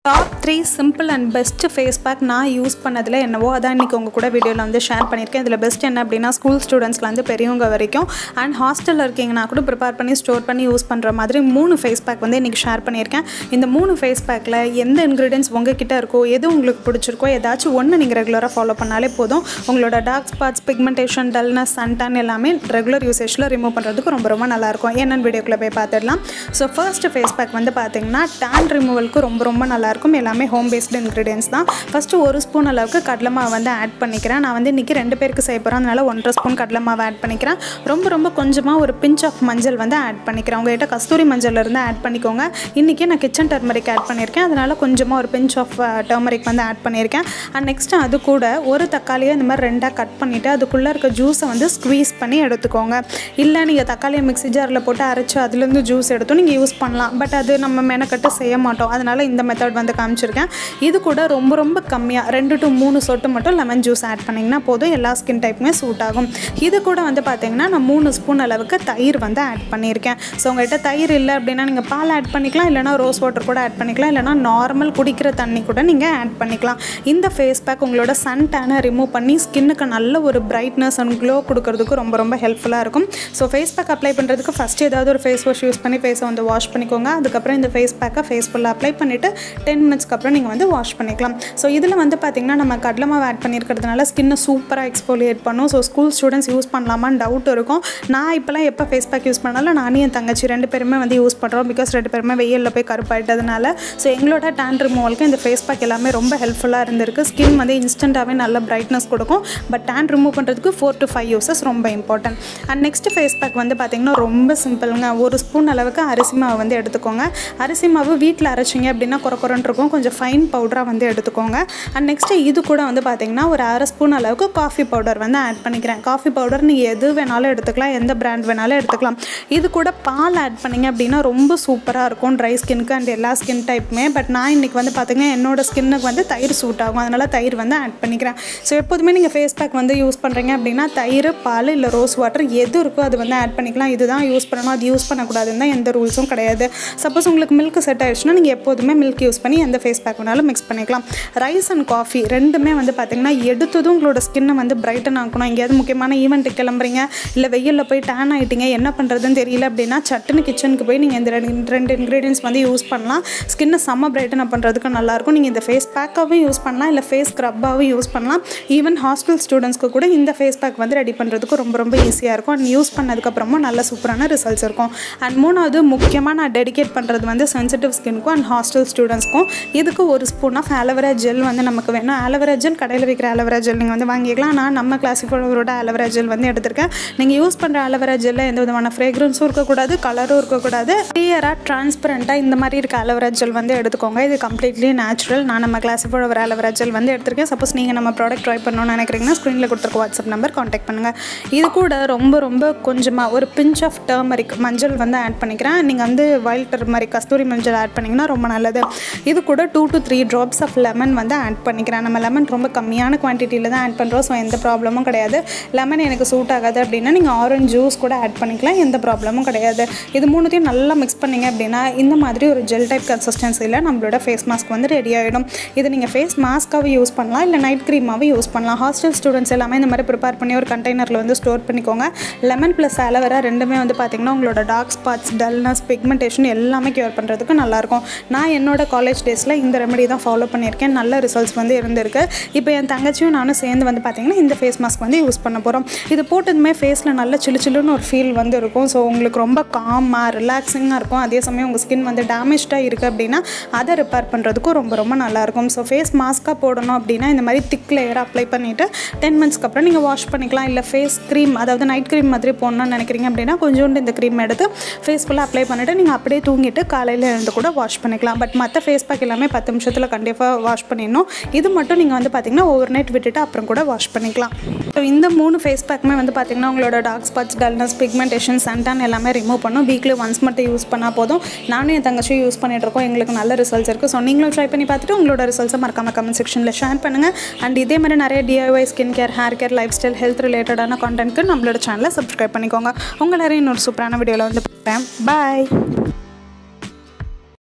Top 3 simple and best face pack நான் use பண்ணதுல என்னவோ அதான் இன்னைக்கு உங்க கூட வீடியோல வந்து ஷேர் பண்ணிருக்கேன். இதுல பெஸ்ட் என்ன அப்படினா ஸ்கூல் ஸ்டூடண்ட்ஸ்ல இருந்து பெரியவங்க வரைக்கும் and ஹாஸ்டல்ல இருக்கீங்கனா கூட prepare பண்ணி ஸ்டோர் பண்ணி யூஸ் பண்ற மாதிரி 3 face pack வந்து இன்னைக்கு ஷேர் பண்ணிருக்கேன். இந்த 3 face packல எந்த ingredients உங்ககிட்ட இருக்கோ எது உங்களுக்கு பிடிச்சிருக்கோ ஏதாச்சும் ஒன்னு நீங்க ரெகுலரா ஃபாலோ பண்ணாலே போதும். உங்களோட dark spots, pigmentation, dullness, suntan எல்லாமே ரெகுலர் யூசேஜ்ல ரிமூவ் பண்றதுக்கு ரொம்ப நல்லா இருக்கும். என்னன்னு வீடியோக்குள்ள போய் பார்த்திடலாம். சோ ஃபர்ஸ்ட் face pack வந்து பாத்தீங்கன்னா tan removalக்கு ரொம்ப நல்லா எல்லாமே ஹோம் பேஸ்ட் ingredients தான். ஃபர்ஸ்ட் 1 ஸ்பூன் அளவுக்கு கடலை மாவு வந்து ஆட் பண்ணிக்கிறேன். நான் வந்து இன்னைக்கு 2 பேருக்கு செய்ய போறேன். அதனால 1.5 ஸ்பூன் கடலை மாவு ஆட் பண்ணிக்கிறேன். ரொம்ப கொஞ்சமா ஒரு pinch of மஞ்சள் வந்து ஆட் பண்ணிக்கிறேன். உங்ககிட்ட கஸ்தூரி மஞ்சள்ல இருந்து ஆட் பண்ணிக்கோங்க. இன்னைக்கு நான் கிச்சன் டர்மரிக் ஆட் பண்ணிருக்கேன். அதனால கொஞ்சமா ஒரு pinch of டர்மரிக் வந்து ஆட் பண்ணிருக்கேன். அண்ட் நெக்ஸ்ட் அது கூட ஒரு தக்காளியை இந்த மாதிரி ரெண்டா கட் பண்ணிட்டு அதுக்குள்ள இருக்க ஜூஸை வந்து ஸ்குவீஸ் பண்ணி எடுத்துக்கோங்க. இல்ல நீங்க தக்காளியை மிக்ஸி ஜார்ல போட்டு அரைச்சு அதுல இருந்து ஜூஸ் எடுத்து நீங்க யூஸ் பண்ணலாம். பட் அது நம்ம மெனக்கட்ட செய்ய மாட்டோம். அதனால இந்த மெத்தட் வந்து காமிச்சிருக்கேன். இது கூட ரொம்ப கம்மியா 2 to 3 சொட்டு மட்டும் லெமன் ஜூஸ் ஆட் பண்ணீங்கன்னா போதும். எல்லா ஸ்கின் டைப்புமே சூட் ஆகும். இது கூட வந்து பாத்தீங்கன்னா நான் 3 ஸ்பூன் அளவுக்கு தயிர் வந்து ஆட் பண்ணிருக்கேன். சோ உங்ககிட்ட தயிர் இல்ல அப்படினா நீங்க பால் ஆட் பண்ணிக்கலாம். இல்லனா ரோஸ் வாட்டர் கூட ஆட் பண்ணிக்கலாம். இல்லனா நார்மல் குடிக்கிற தண்ணி கூட நீங்க ஆட் பண்ணிக்கலாம். இந்த ஃபேஸ் பேக் உங்களோட சன் டேனை ரிமூவ் பண்ணி ஸ்கின்னுக்கு நல்ல ஒரு பிரைட்னஸ் அண்ட் க்ளோ கொடுக்கிறதுக்கு ரொம்ப ஹெல்ப்ஃபுல்லா இருக்கும். சோ ஃபேஸ் பேக் அப்ளை பண்றதுக்கு ஃபர்ஸ்ட் ஏதாவது ஒரு ஃபேஸ் வாஷ் யூஸ் பண்ணி ஃபேஸை வந்து வாஷ் பண்ணிக்கோங்க. அதுக்கு அப்புறம் இந்த ஃபேஸ் பேக்கை ஃபேஸ் ஃபுல்லா அப்ளை பண்ணிட்டு 10 மினிட்ஸ்க்கு அப்புறம் நீங்க வந்து வாஷ் பண்ணிக்கலாம். சோ இதுல வந்து பாத்தீங்கன்னா நம்ம கடலை மாவு ஆட் பண்ணிருக்கிறதுனால ஸ்கின்னை சூப்பரா எக்ஸ்ஃபோலியேட் பண்ணும். சோ ஸ்கூல் ஸ்டூடண்ட்ஸ் யூஸ் பண்ணலாமான்னு டவுட் இருக்கும். நான் இப்பலாம் எப்ப ஃபேஸ் பேக் யூஸ் பண்ணாலும் நானே என் தங்கச்சி 2 பேருமே வந்து யூஸ் பண்றோம். பிகாஸ் 2 பேருமே வெயில்ல போய் கருப்பாயிட்டதனால சோ எங்களோட டான் ரிமூவலுக்கு இந்த ஃபேஸ் பேக் எல்லாமே ரொம்ப ஹெல்ப்ஃபுல்லா இருந்திருக்கு. ஸ்கின் வந்து இன்ஸ்டன்ட்டாவே நல்ல பிரைட்னஸ் கொடுக்கும். பட் டான் ரிமூவ் பண்றதுக்கு 4 to 5 யூசஸ் ரொம்ப important. And next face pack வந்து பாத்தீங்கன்னா ரொம்ப சிம்பிள்ங்க. 1 ஸ்பூன் அளவுக்கு அரிசி மாவு வந்து எடுத்துக்கோங்க. அரிசி மாவு வீட்ல அரைச்சிங்க அப்படின்னா கொரகொரன்னு இருக்கும். கொஞ்சம் ஃபைன் பவுடரா வந்து எடுத்துக்கோங்க. அண்ட் நெக்ஸ்ட் இது கூட வந்து பாத்தீங்கன்னா ஒரு 1/2 ஸ்பூன் அளவுக்கு காஃபி பவுடர் வந்து ஆட் பண்ணிக்கிறேன். காஃபி பவுடர் நீங்க எது வேணாலும் எடுத்துக்கலாம். எந்த பிராண்ட் வேணாலும் எடுத்துக்கலாம். இது கூட பால் ஆட் பண்ணீங்க அப்படின்னா ரொம்ப சூப்பரா இருக்கும் ட்ரை ஸ்கின்க்கு அண்ட் எல்லா ஸ்கின் டைப்புமே. பட் நான் இன்னைக்கு வந்து பாத்தீங்கன்னா என்னோட ஸ்கின்னுக்கு வந்து தயிர் சூட் ஆகும். அதனால தயிர் வந்து ஆட் பண்ணிக்கிறேன். ஸோ எப்போதுமே நீங்க ஃபேஸ் பேக் வந்து யூஸ் பண்றீங்க அப்படின்னா தயிர், பால் இல்ல ரோஸ் வாட்டர் எது இருக்கோ அது வந்து ஆட் பண்ணிக்கலாம். இதுதான் யூஸ் பண்ணணும், அது யூஸ் பண்ணக்கூடாதுன்னு தான் எந்த ரூல்ஸும் கிடையாது. சப்போஸ் உங்களுக்கு மில்க் செட் ஆயிடுச்சுன்னா நீங்க எப்போதுமே மில்க் யூஸ் பண்ணி எந்த ஃபேஸ் பேக் வேணாலும் மிக்ஸ் பண்ணிக்கலாம். ரைஸ் அண்ட் காஃபி ரெண்டுமே வந்து பாத்தீங்கன்னா எடுத்ததும் உங்களோட ஸ்கின்னை வந்து பிரைட்டன் ஆக்கணும். எங்கேயாவது முக்கியமான ஈவெண்ட்டுக்கு கிளம்புறீங்க இல்ல வெயில்ல போய் டேன் ஆயிட்டீங்க, என்ன பண்றதுன்னு தெரியல அப்படின்னா சட்டுன்னு கிச்சனுக்கு போய் நீங்க இந்த 2 இன்கிரீடியன்ஸ் வந்து யூஸ் பண்ணலாம். ஸ்கின்னை செம்ம பிரைட்டன் அப் பண்றதுக்கு நல்லா இருக்கும். நீங்க இந்த ஃபேஸ் பேக்காவும் யூஸ் பண்ணலாம், இல்ல ஃபேஸ் ஸ்க்ரப்பாவும் யூஸ் பண்ணலாம். ஈவன் ஹாஸ்டல் ஸ்டூடெண்ட்ஸ்க்கு கூட இந்த ஃபேஸ் பேக் வந்து ரெடி பண்றதுக்கு ரொம்ப ஈஸியா இருக்கும். அண்ட் யூஸ் பண்ணதுக்கு அப்புறமும் நல்ல சூப்பரான ரிசல்ட்ஸ் இருக்கும். அண்ட் மூணாவது முக்கியமா நான் டெடிகேட் பண்றது வந்து சென்சிட்டிவ் ஸ்கின்க்கும் அண்ட் ஹாஸ்டல் ஸ்டூடெண்ட்ஸ்க்கும். இதுக்கு 1 ஸ்பூன் ஆஃப் ஆலோவேரா ஜெல் வந்து நமக்கு வேணும். ஆலோவேரா ஜெல் கடையில் விற்கிற ஆலோவேரா ஜெல் நீங்கள் வந்து வாங்கிக்கலாம். நான் நம்ம கிளாசிஃபைடரோட ஆலோவேரா ஜெல் வந்து எடுத்திருக்கேன். நீங்கள் யூஸ் பண்ணுற ஆலோவேரா ஜெல்ல எந்த விதமான ஃப்ரேக்ரன்ஸும் இருக்கக்கூடாது, கலரும் இருக்கக்கூடாது. கிளியராக டிரான்ஸ்பரண்ட்டாக இந்த மாதிரி இருக்க ஆலோவேரா ஜெல் வந்து எடுத்துக்கோங்க. இது கம்ப்ளீட்லி நேச்சுரல். நான் நம்ம கிளாசிஃபைடர் ஆலோவேரா ஜெல் வந்து எடுத்திருக்கேன். சப்போஸ் நீங்கள் நம்ம ப்ராடக்ட் ட்ரை பண்ணணும்னு நினைக்கிறீங்கன்னா ஸ்க்ரீனில் கொடுத்துருக்க வாட்ஸ்அப் நம்பர் கான்டாக்ட் பண்ணுங்கள். இது கூட ரொம்ப கொஞ்சமாக ஒரு பிஞ்ச் ஆஃப் டர்மரிக் மஞ்சள் வந்து ஆட் பண்ணிக்கிறேன். நீங்கள் வந்து வைல்ட் டர்மரிக் கஸ்தூரி மஞ்சள் ஆட் பண்ணிங்கன்னா ரொம்ப நல்லது. இது கூட 2 to 3 ட்ராப்ஸ் ஆஃப் லெமன் வந்து ஆட் பண்ணிக்கிறேன். நம்ம லெமன் ரொம்ப கம்மியான குவான்டிட்டியில் தான் ஆட் பண்ணுறோம். ஸோ எந்த ப்ராப்ளமும் கிடையாது. லெமன் எனக்கு சூட் ஆகாது அப்படின்னா நீங்கள் ஆரஞ்சு ஜூஸ் கூட ஆட் பண்ணிக்கலாம். எந்த ப்ராப்ளமும் கிடையாது. இது மூணுத்தையும் நல்லா மிக்ஸ் பண்ணிங்க அப்படின்னா இந்த மாதிரி ஒரு ஜெல் டைப் கன்சிஸ்டன்சியில் நம்மளோட ஃபேஸ் மாஸ்க் வந்து ரெடி ஆகிடும். இது நீங்கள் ஃபேஸ் மாஸ்க்காகவும் யூஸ் பண்ணலாம், இல்லை நைட் க்ரீமாகவும் யூஸ் பண்ணலாம். ஹாஸ்டல் ஸ்டூடெண்ட்ஸ் எல்லாமே இந்த மாதிரி ப்ரிப்பேர் பண்ணி ஒரு கண்டெய்னரில் வந்து ஸ்டோர் பண்ணிக்கோங்க. லெமன் ப்ளஸ் ஆலோவேரா ரெண்டுமே வந்து பார்த்திங்கன்னா உங்களோட டார்க் ஸ்பாட்ஸ், டல்னஸ், பிக்மெண்டேஷன் எல்லாமே க்யூர் பண்ணுறதுக்கு நல்லாயிருக்கும். நான் என்னோட காலேஜ் டேஸில் இந்த ரெமெடி தான் ஃபாலோ பண்ணியிருக்கேன். நல்ல ரிசல்ட்ஸ் வந்து இருந்திருக்கு. இப்போ என் தங்கச்சியும் நானும் சேர்ந்து வந்து பார்த்தீங்கன்னா இந்த ஃபேஸ் மாஸ்க் வந்து யூஸ் பண்ண போகிறோம். இது போட்டதுமே ஃபேஸில் நல்ல சில்லுன்னு ஒரு ஃபீல் வந்து இருக்கும். ஸோ உங்களுக்கு ரொம்ப காமாக ரிலாக்ஸிங்காக இருக்கும். அதே சமயம் உங்கள் ஸ்கின் வந்து டேமேஜ்டாக இருக்குது அப்படின்னா அதை ரிப்பேர் பண்ணுறதுக்கும் ரொம்ப நல்லாயிருக்கும். ஸோ ஃபேஸ் மாஸ்க்காக போடணும் அப்படின்னா இந்த மாதிரி திக் லேயராக அப்ளை பண்ணிவிட்டு 10 மினிட்ஸ்க்கு அப்புறம் நீங்கள் வாஷ் பண்ணிக்கலாம். இல்லை ஃபேஸ் க்ரீம், அதாவது நைட் க்ரீம் மாதிரி போடணும்னு நினைக்கிறீங்க அப்படின்னா கொஞ்சோண்டு இந்த க்ரீம் எடுத்து ஃபேஸ் ஃபுல்லாக அப்ளை பண்ணிவிட்டு நீங்கள் அப்படியே தூங்கிட்டு காலையில் எழுந்து கூட வாஷ் பண்ணிக்கலாம். பட் மற்ற ஃபேஸ் பேக் எல்லாமே 10 நிமிஷத்தில் கண்டிப்பாக வாஷ் பண்ணிடணும். இது மட்டும் நீங்கள் வந்து பார்த்தீங்கன்னா ஓவர் நைட் விட்டுட்டு அப்புறம் கூட வாஷ் பண்ணிக்கலாம். ஸோ இந்த 3 ஃபேஸ் பேக்குமே வந்து பார்த்தீங்கன்னா உங்களோட dark spots, dullness, pigmentation, suntan எல்லாமே ரிமூவ் பண்ணும். வீக்லி ஒன்ஸ் மட்டும் யூஸ் பண்ணால் போதும். நானும் என் தங்கச்சியும் யூஸ் பண்ணிட்டு இருக்கோம். எங்களுக்கு நல்ல ரிசல்ட்ஸ் இருக்குது. ஸோ நீங்களும் ட்ரை பண்ணி பார்த்துட்டு உங்களோட ரிசல்ட்ஸை மறக்காம கமெண்ட் செக்ஷனில் ஷேர் பண்ணுங்கள். அண்ட் இதே மாதிரி நிறைய DIY skin care, hair care, life style, health ரிலேட்டடான கான்டென்ட்க்கு நம்மளோட சேனலை சப்ஸ்கிரைப் பண்ணிக்கோங்க. உங்கள் நிறைய இன்னொரு சூப்பரான வீடியோவில் வந்து பார்ப்பேன். பாய்.